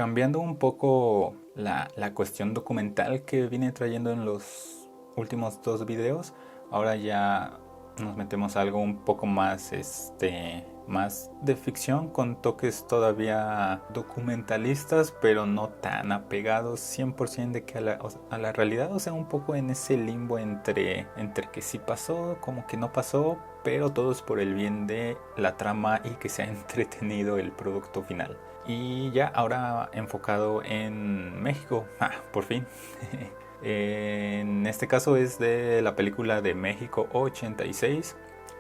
cambiando un poco la cuestión documental que vine trayendo en los últimos dos videos, ahora ya nos metemos a algo un poco más, más de ficción, con toques todavía documentalistas, pero no tan apegados 100% de que a la realidad, o sea, un poco en ese limbo entre que sí pasó, como que no pasó, pero todo es por el bien de la trama y que sea entretenido el producto final. Y ya ahora enfocado en México, por fin. En este caso es de la película de México 86,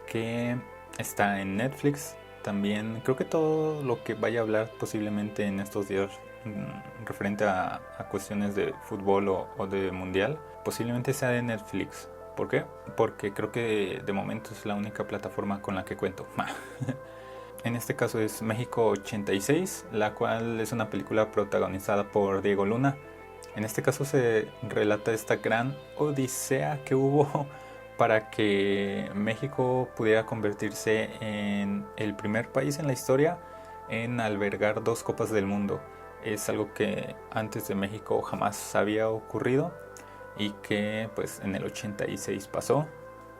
que está en Netflix. También creo que todo lo que vaya a hablar posiblemente en estos días referente a cuestiones de fútbol o de mundial, posiblemente sea de Netflix. ¿Por qué? Porque creo que de momento es la única plataforma con la que cuento. En este caso es México 86, la cual es una película protagonizada por Diego Luna. En este caso se relata esta gran odisea que hubo para que México pudiera convertirse en el primer país en la historia en albergar dos Copas del Mundo. Es algo que antes de México jamás había ocurrido y que pues en el 86 pasó,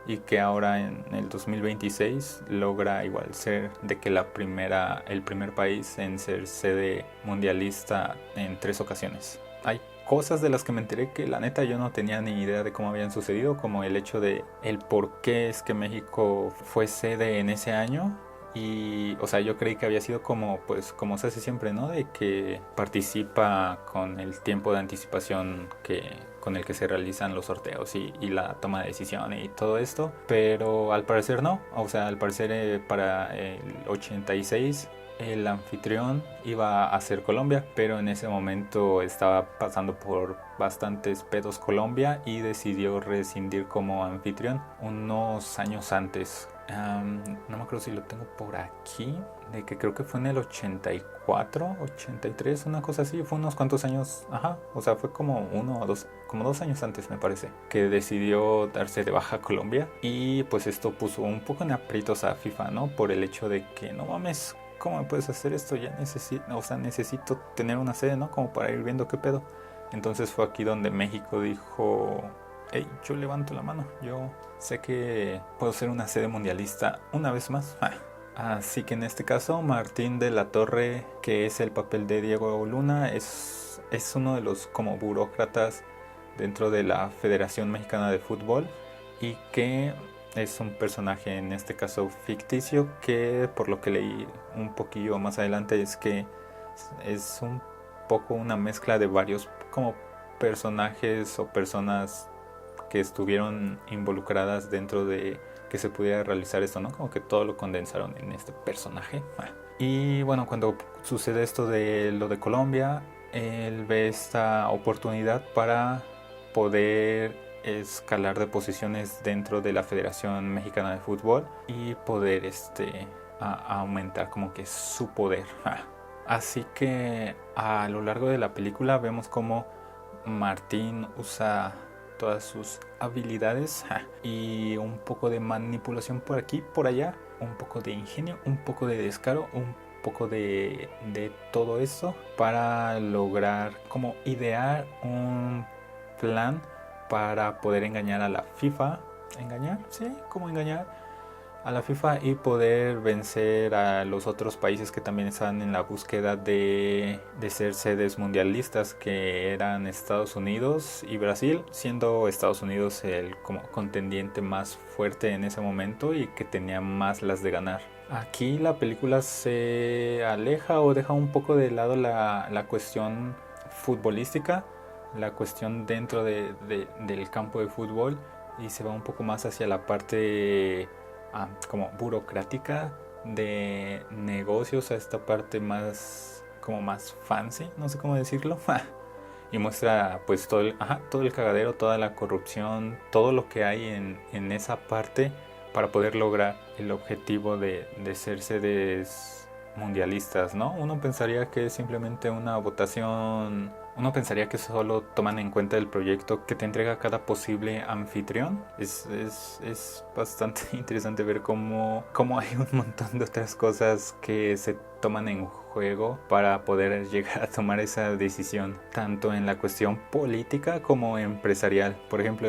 y que ahora en el 2026 logra igual ser de que el primer país en ser sede mundialista en 3 ocasiones. Hay cosas de las que me enteré que la neta yo no tenía ni idea de cómo habían sucedido, como el hecho de el por qué es que México fue sede en ese año. Y, o sea, yo creí que había sido como, pues, como se hace siempre, ¿no? De que participa con el tiempo de anticipación con el que se realizan los sorteos y la toma de decisiones y todo esto. Pero al parecer no. O sea, al parecer para el 86 el anfitrión iba a ser Colombia, pero en ese momento estaba pasando por bastantes pedos Colombia y decidió rescindir como anfitrión unos años antes. No me acuerdo si lo tengo por aquí, de que creo que fue en el 84, 83, una cosa así, fue unos cuantos años, o sea, fue como uno o dos, como 2 años antes me parece, que decidió darse de baja a Colombia. Y pues esto puso un poco en aprietos a FIFA, ¿no? Por el hecho de que no mames, ¿cómo me puedes hacer esto? Ya necesito tener una sede, ¿no? Como para ir viendo qué pedo. Entonces fue aquí donde México dijo: hey, yo levanto la mano, yo sé que puedo ser una sede mundialista una vez más. Así que en este caso Martín de la Torre, que es el papel de Diego Luna, es uno de los como burócratas dentro de la Federación Mexicana de Fútbol, y que es un personaje en este caso ficticio, que por lo que leí un poquillo más adelante es que es un poco una mezcla de varios como personajes o personas que estuvieron involucradas dentro de que se pudiera realizar esto, ¿no? Como que todo lo condensaron en este personaje. Y bueno, cuando sucede esto de lo de Colombia, él ve esta oportunidad para poder escalar de posiciones dentro de la Federación Mexicana de Fútbol y poder aumentar como que su poder. Así que a lo largo de la película vemos como Martín usa todas sus habilidades y un poco de manipulación por aquí, por allá, un poco de ingenio, un poco de descaro, un poco de todo esto para lograr como idear un plan para poder engañar a la FIFA. ¿Engañar? Sí, como engañar a la FIFA y poder vencer a los otros países que también están en la búsqueda de ser sedes mundialistas, que eran Estados Unidos y Brasil, siendo Estados Unidos el como contendiente más fuerte en ese momento y que tenía más las de ganar. Aquí la película se aleja o deja un poco de lado la cuestión futbolística, la cuestión dentro del campo de fútbol, y se va un poco más hacia la parte como burocrática de negocios, a esta parte más como más fancy, no sé cómo decirlo. Y muestra pues todo el cagadero, toda la corrupción, todo lo que hay en esa parte para poder lograr el objetivo de ser sedes mundialistas, ¿no? Uno pensaría que es simplemente una votación Uno pensaría que solo toman en cuenta el proyecto que te entrega cada posible anfitrión. Es bastante interesante ver cómo hay un montón de otras cosas que se toman en juego para poder llegar a tomar esa decisión, tanto en la cuestión política como empresarial. Por ejemplo,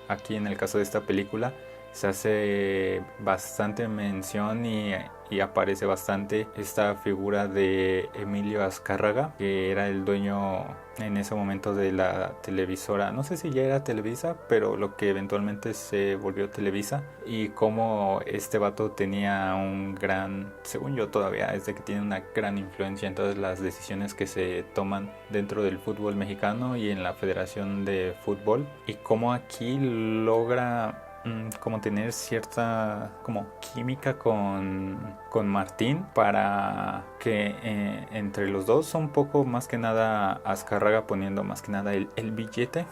aquí en el caso de esta película, se hace bastante mención y aparece bastante esta figura de Emilio Azcárraga, que era el dueño en ese momento de la televisora, no sé si ya era Televisa, pero lo que eventualmente se volvió Televisa, y cómo este vato tenía según yo todavía, es de que tiene una gran influencia en todas las decisiones que se toman dentro del fútbol mexicano y en la Federación de Fútbol, y cómo aquí logra como tener cierta como química con Martín, para que entre los dos, un poco más que nada Azcárraga poniendo más que nada el billete,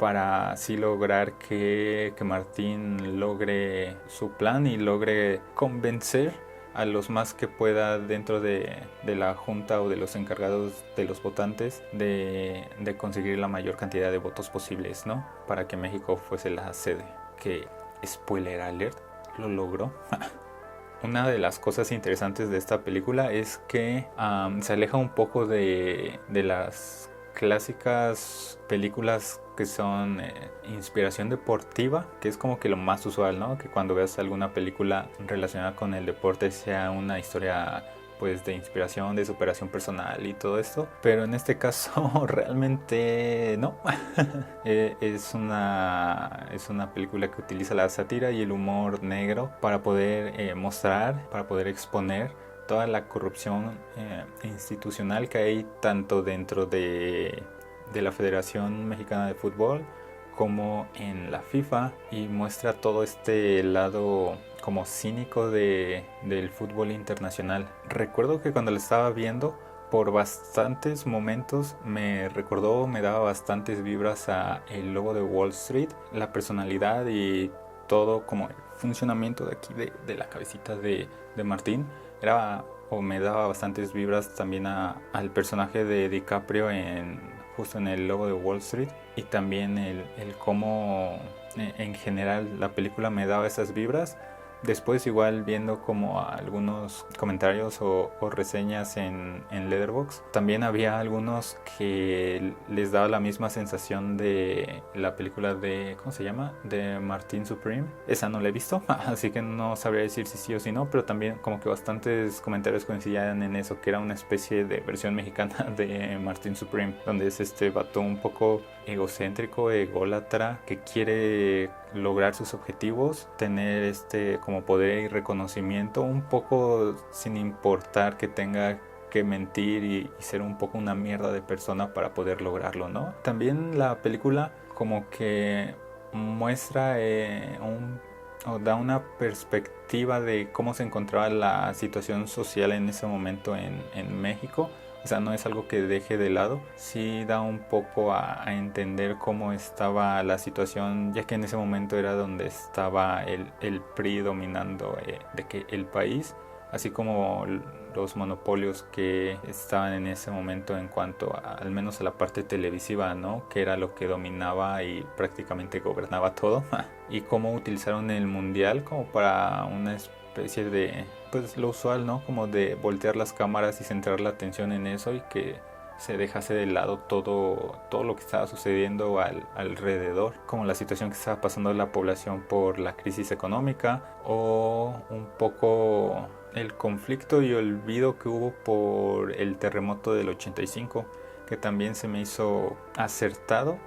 para así lograr que Martín logre su plan y logre convencer a los más que pueda dentro de la junta o de los encargados de los votantes de conseguir la mayor cantidad de votos posibles, ¿no? Para que México fuese la sede. Que, spoiler alert, lo logró. Una de las cosas interesantes de esta película es que se aleja un poco de las clásicas películas que son inspiración deportiva, que es como que lo más usual, ¿no? Que cuando veas alguna película relacionada con el deporte sea una historia pues de inspiración, de superación personal y todo esto, pero en este caso realmente no. Es una película que utiliza la sátira y el humor negro para poder mostrar, para poder exponer toda la corrupción institucional que hay tanto dentro de la Federación Mexicana de Fútbol como en la FIFA, y muestra todo este lado como cínico del fútbol internacional. Recuerdo que cuando lo estaba viendo, por bastantes momentos me daba bastantes vibras a el lobo de Wall Street, la personalidad y todo como el funcionamiento de aquí de la cabecita de Martín me daba bastantes vibras también al personaje de DiCaprio justo en el lobo de Wall Street, y también el cómo en general la película me daba esas vibras. Después, igual viendo como algunos comentarios o reseñas en Letterboxd, también había algunos que les daba la misma sensación de la película de, ¿cómo se llama? De Martin Supreme. Esa no la he visto, así que no sabría decir si sí o si no, pero también como que bastantes comentarios coincidían en eso, que era una especie de versión mexicana de Martin Supreme, donde es este vato un poco egocéntrico, ególatra, que quiere lograr sus objetivos, tener como poder y reconocimiento, un poco sin importar que tenga que mentir y ser un poco una mierda de persona para poder lograrlo, ¿no? También la película como que muestra o da una perspectiva de cómo se encontraba la situación social en ese momento en México. O sea, no es algo que deje de lado, sí da un poco a entender cómo estaba la situación, ya que en ese momento era donde estaba el PRI dominando el país, así como los monopolios que estaban en ese momento en cuanto al menos a la parte televisiva, ¿no? Que era lo que dominaba y prácticamente gobernaba todo. Y cómo utilizaron el mundial como para una especie de, pues lo usual, ¿no? Como de voltear las cámaras y centrar la atención en eso, y que se dejase de lado todo lo que estaba sucediendo alrededor, como la situación que estaba pasando la población por la crisis económica, o un poco el conflicto y olvido que hubo por el terremoto del 85, que también se me hizo acertado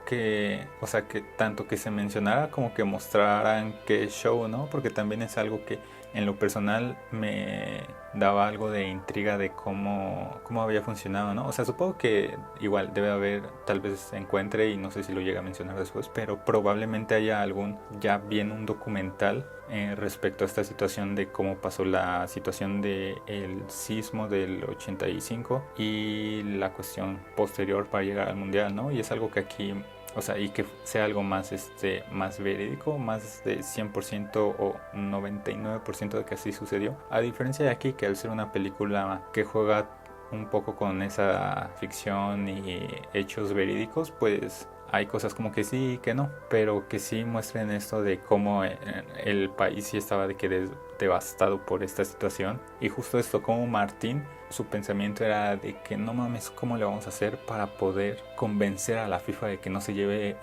o sea, que tanto que se mencionara como que mostraran qué show, ¿no? Porque también es algo que en lo personal me daba algo de intriga de cómo había funcionado, ¿no? O sea, supongo que igual debe haber, tal vez encuentre, y no sé si lo llega a mencionar después, pero probablemente haya un documental respecto a esta situación de cómo pasó la situación del sismo del 85 y la cuestión posterior para llegar al mundial, ¿no? Y es algo que aquí, o sea, y que sea algo más más verídico, más de 100% o 99% de que así sucedió, a diferencia de aquí, que al ser una película que juega un poco con esa ficción y hechos verídicos, pues hay cosas como que sí y que no, pero que sí muestren esto de cómo el país sí estaba de que devastado por esta situación. Y justo esto, como Martín, su pensamiento era de que no mames, ¿cómo le vamos a hacer para poder convencer a la FIFA de que no se lleve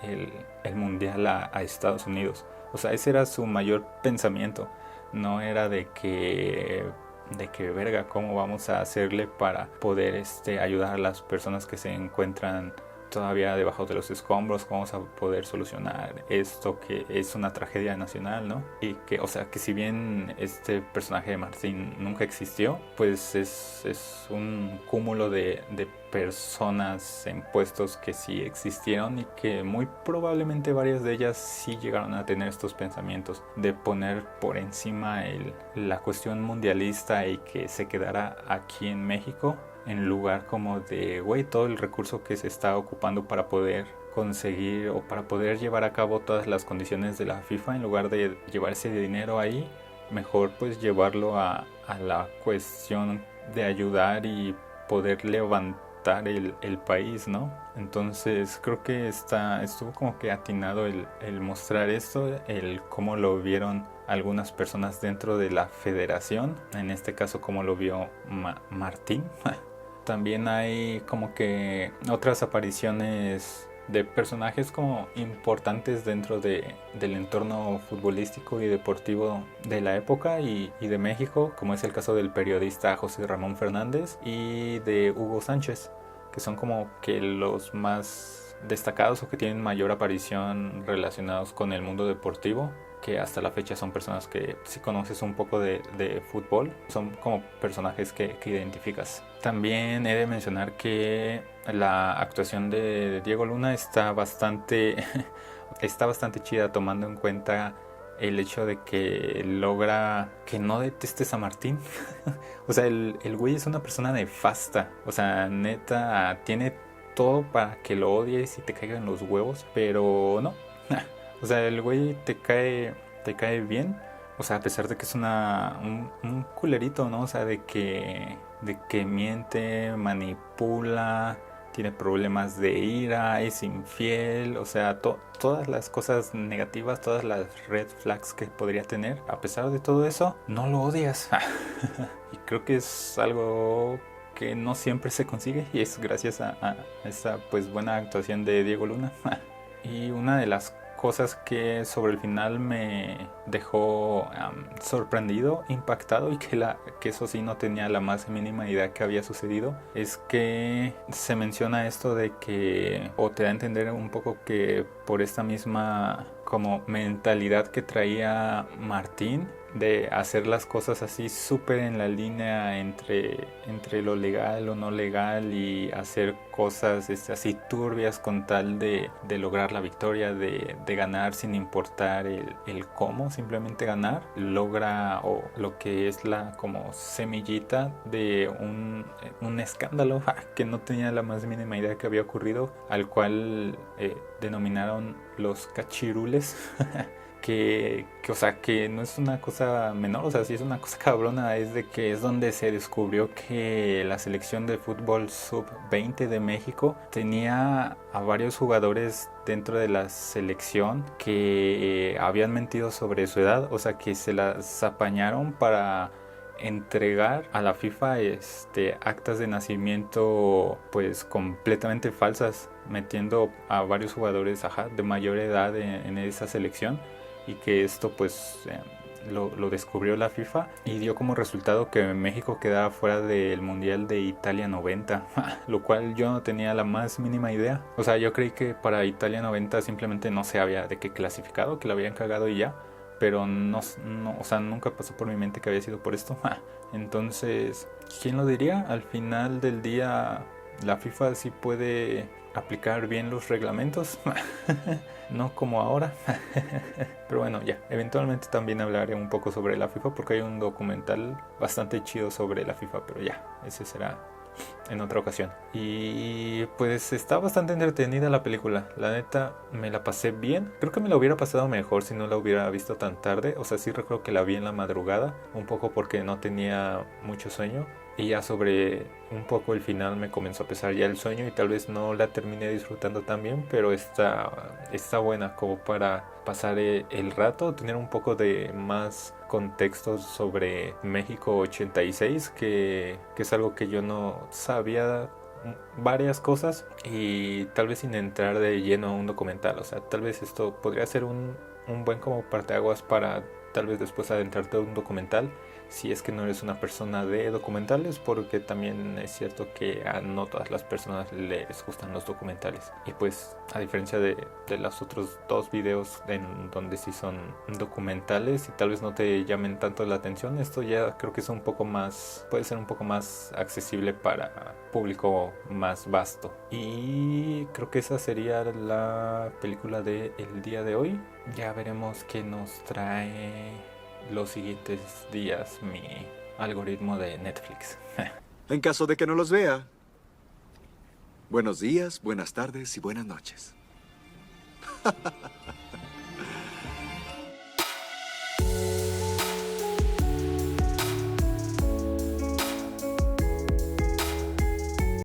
el mundial a Estados Unidos? O sea, ese era su mayor pensamiento. No era de que verga, cómo vamos a hacerle para poder ayudar a las personas que se encuentran todavía debajo de los escombros, cómo vamos a poder solucionar esto que es una tragedia nacional, ¿no? Y que, o sea, que si bien este personaje de Martín nunca existió, pues es un cúmulo de personas en puestos que sí existieron y que muy probablemente varias de ellas sí llegaron a tener estos pensamientos de poner por encima la cuestión mundialista y que se quedara aquí en México, en lugar como de, güey, todo el recurso que se está ocupando para poder conseguir o para poder llevar a cabo todas las condiciones de la FIFA, en lugar de llevar ese dinero ahí, mejor pues llevarlo a la cuestión de ayudar y poder levantar el país, ¿no? Entonces creo que estuvo como que atinado el mostrar esto, el cómo lo vieron algunas personas dentro de la federación, en este caso cómo lo vio Martín. También hay como que otras apariciones de personajes como importantes dentro del entorno futbolístico y deportivo de la época y de México, como es el caso del periodista José Ramón Fernández y de Hugo Sánchez, que son como que los más destacados o que tienen mayor aparición relacionados con el mundo deportivo, que hasta la fecha son personas que si conoces un poco de fútbol, son como personajes que identificas. También he de mencionar que la actuación de Diego Luna está bastante chida, tomando en cuenta el hecho de que logra que no detestes a Martín. O sea, el güey es una persona nefasta. O sea, neta, tiene todo para que lo odies y te caigan los huevos, pero no. O sea, el güey te cae bien. O sea, a pesar de que es un culerito, ¿no? O sea, de que miente, manipula, tiene problemas de ira, es infiel, o sea, todas las cosas negativas, todas las red flags que podría tener. A pesar de todo eso, no lo odias. Y creo que es algo que no siempre se consigue y es gracias a esta pues buena actuación de Diego Luna. Y una de las cosas que sobre el final me dejó sorprendido, impactado y que eso sí no tenía la más mínima idea que había sucedido, es que se menciona esto de que, o te da a entender un poco que por esta misma como mentalidad que traía Martín de hacer las cosas así súper en la línea entre lo legal o no legal y hacer cosas así turbias con tal de lograr la victoria, de ganar sin importar el cómo, simplemente ganar, logra o lo que es la como semillita de un escándalo que no tenía la más mínima idea que había ocurrido, al cual denominaron los cachirules. O sea, que no es una cosa menor, o sea, sí es una cosa cabrona, es de que es donde se descubrió que la selección de fútbol sub-20 de México tenía a varios jugadores dentro de la selección que habían mentido sobre su edad, o sea, que se las apañaron para entregar a la FIFA actas de nacimiento pues completamente falsas, metiendo a varios jugadores de mayor edad en esa selección, y que esto pues lo descubrió la FIFA y dio como resultado que México quedara fuera del Mundial de Italia 90, lo cual yo no tenía la más mínima idea. O sea, yo creí que para Italia 90 simplemente no se había de qué clasificado, que lo habían cagado y ya, pero no, o sea, nunca pasó por mi mente que había sido por esto. Entonces, ¿quién lo diría? Al final del día la FIFA sí puede aplicar bien los reglamentos. No como ahora. Pero bueno, ya, eventualmente también hablaré un poco sobre la FIFA porque hay un documental bastante chido sobre la FIFA, pero ya, ese será en otra ocasión. Y pues está bastante entretenida la película, la neta me la pasé bien. Creo que me la hubiera pasado mejor si no la hubiera visto tan tarde. O sea, sí recuerdo que la vi en la madrugada, un poco porque no tenía mucho sueño, Y ya sobre un poco el final me comenzó a pesar ya el sueño y tal vez no la terminé disfrutando tan bien, pero está buena como para pasar el rato, tener un poco de más contexto sobre México 86, que es algo que yo no sabía varias cosas y tal vez sin entrar de lleno a un documental. O sea, tal vez esto podría ser un buen como parteaguas para tal vez después adentrarte a un documental si es que no eres una persona de documentales, porque también es cierto que a no todas las personas les gustan los documentales. Y pues a diferencia de los otros dos videos en donde sí son documentales y tal vez no te llamen tanto la atención, esto ya creo que es un poco más, puede ser un poco más accesible para público más vasto. Y creo que esa sería la película de el día de hoy. Ya veremos qué nos trae los siguientes días mi algoritmo de Netflix. En caso de que no los vea, buenos días, buenas tardes y buenas noches.